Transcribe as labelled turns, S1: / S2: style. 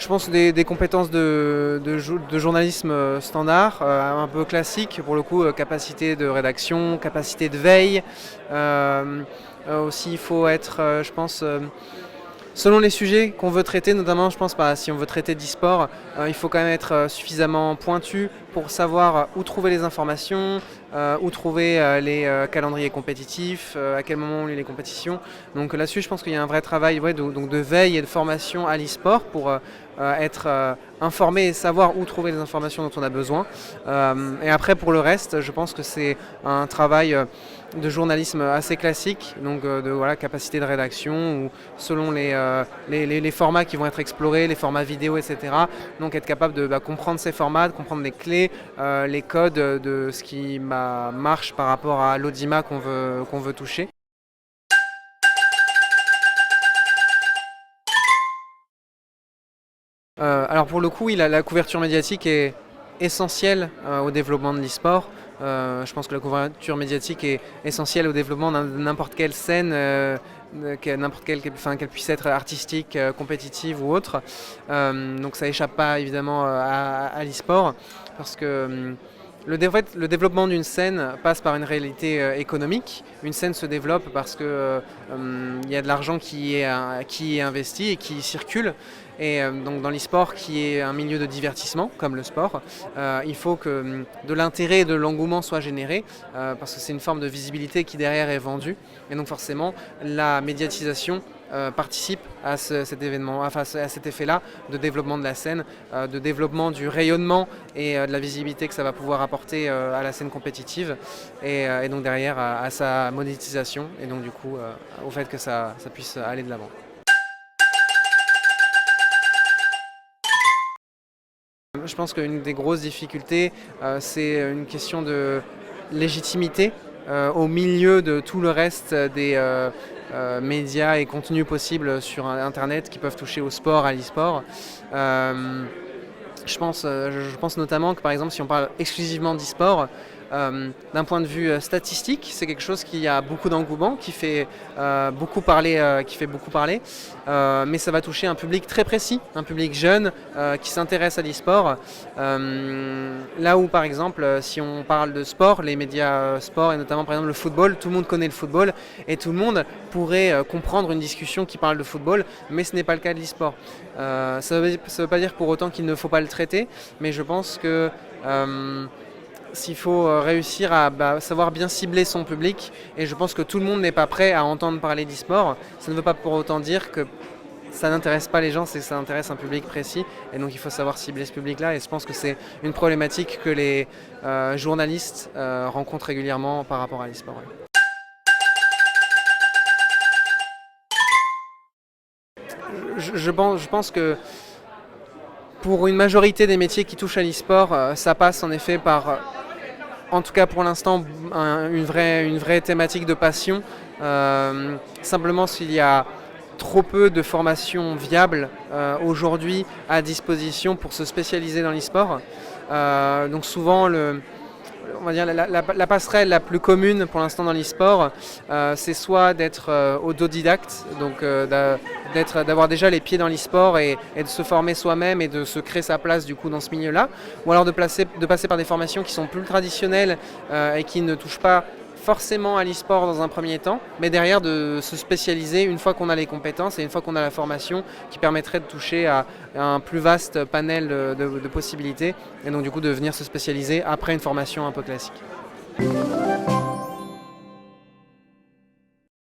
S1: Je pense des compétences de journalisme standard, un peu classique pour le coup, capacité de rédaction, capacité de veille. Aussi il faut être, je pense, selon les sujets qu'on veut traiter, notamment je pense si on veut traiter d'e-sport, il faut quand même être suffisamment pointu pour savoir où trouver les informations, où trouver les calendriers compétitifs, à quel moment on lit les compétitions. Donc là-dessus je pense qu'il y a un vrai travail donc de veille et de formation à l'e-sport pour être informé et savoir où trouver les informations dont on a besoin. Et après pour le reste, je pense que c'est un travail de journalisme assez classique, donc de capacité de rédaction, ou selon les formats qui vont être explorés, les formats vidéo, etc. Donc être capable de comprendre ces formats, de comprendre les clés, les codes de ce qui marche par rapport à l'audimat qu'on veut toucher. Alors pour le coup, la couverture médiatique est essentielle au développement de l'e-sport. Je pense que la couverture médiatique est essentielle au développement de n'importe quelle scène, qu'elle puisse être artistique, compétitive ou autre. Donc ça échappe pas évidemment à l'e-sport, parce que le développement d'une scène passe par une réalité économique. Une scène se développe parce que y a de l'argent qui est investi et qui circule. Et donc dans l'e-sport, qui est un milieu de divertissement comme le sport, il faut que de l'intérêt et de l'engouement soient générés, parce que c'est une forme de visibilité qui derrière est vendue. Et donc forcément la médiatisation participe à cet événement, enfin à cet effet-là de développement de la scène, de développement du rayonnement et de la visibilité que ça va pouvoir apporter à la scène compétitive, et donc derrière à sa monétisation, et donc du coup au fait que ça puisse aller de l'avant. Je pense qu'une des grosses difficultés, c'est une question de légitimité au milieu de tout le reste des médias et contenus possibles sur Internet qui peuvent toucher au sport, à l'e-sport. Je pense notamment que par exemple si on parle exclusivement d'e-sport, d'un point de vue statistique, c'est quelque chose qui a beaucoup d'engouement, qui fait beaucoup parler, mais ça va toucher un public très précis, un public jeune qui s'intéresse à l'e-sport. Là où par exemple, si on parle de sport, les médias sport et notamment par exemple le football, tout le monde connaît le football et tout le monde pourrait comprendre une discussion qui parle de football, mais ce n'est pas le cas de l'e-sport. Ça veut pas dire pour autant qu'il ne faut pas le traiter, mais je pense que s'il faut réussir à savoir bien cibler son public, et je pense que tout le monde n'est pas prêt à entendre parler d'e-sport, ça ne veut pas pour autant dire que ça n'intéresse pas les gens, c'est que ça intéresse un public précis, et donc il faut savoir cibler ce public-là, et je pense que c'est une problématique que les journalistes rencontrent régulièrement par rapport à l'e-sport. Ouais. Je pense que pour une majorité des métiers qui touchent à l'e-sport, ça passe en effet par, en tout cas pour l'instant, une vraie thématique de passion. Simplement s'il y a trop peu de formations viables aujourd'hui à disposition pour se spécialiser dans l'e-sport. Donc souvent on va dire la passerelle la plus commune pour l'instant dans l'e-sport, c'est soit d'être autodidacte, donc d'avoir déjà les pieds dans l'e-sport et de se former soi-même et de se créer sa place du coup dans ce milieu-là, ou alors de passer par des formations qui sont plus traditionnelles et qui ne touchent pas forcément à l'e-sport dans un premier temps, mais derrière de se spécialiser une fois qu'on a les compétences et une fois qu'on a la formation qui permettrait de toucher à un plus vaste panel de possibilités, et donc du coup de venir se spécialiser après une formation un peu classique.